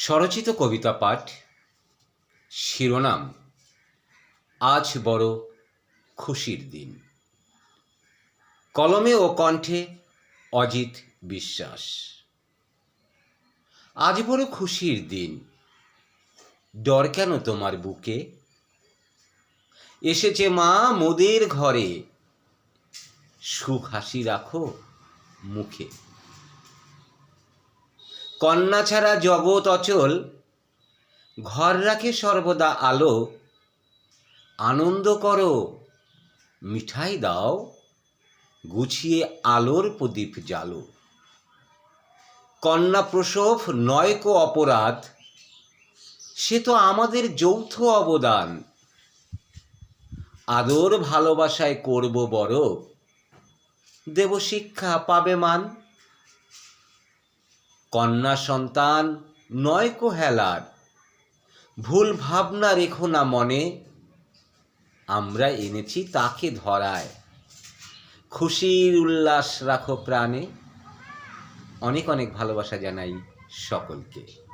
স্বরচিত কবিতা পাঠ, শিরোনাম আজ বড় খুশির দিন। কলমে ও কণ্ঠে অজিত বিশ্বাস। আজ বড় খুশির দিন, ডর কেন তোমার বুকে? এসেছে মা মোদের ঘরে, সুখ হাসি রাখো মুখে। কন্যা ছাড়া জগৎ অচল, ঘর রাখে সর্বদা আলো। আনন্দ করো, মিঠাই দাও, গুছিয়ে আলোর প্রদীপ জ্বালো। কন্যা প্রসব নয় কো অপরাধ, সে তো আমাদের যৌথ অবদান। আদর ভালোবাসায় করব বড়, দেব শিক্ষা পাবে মান। কন্যা সন্তান নয় কো হেলার, ভুল ভাবনা রেখো না মনে। আমরা এনেছি তাকে ধরায়, খুশির উল্লাস রাখো প্রাণে। অনেক অনেক ভালোবাসা জানাই সকলকে।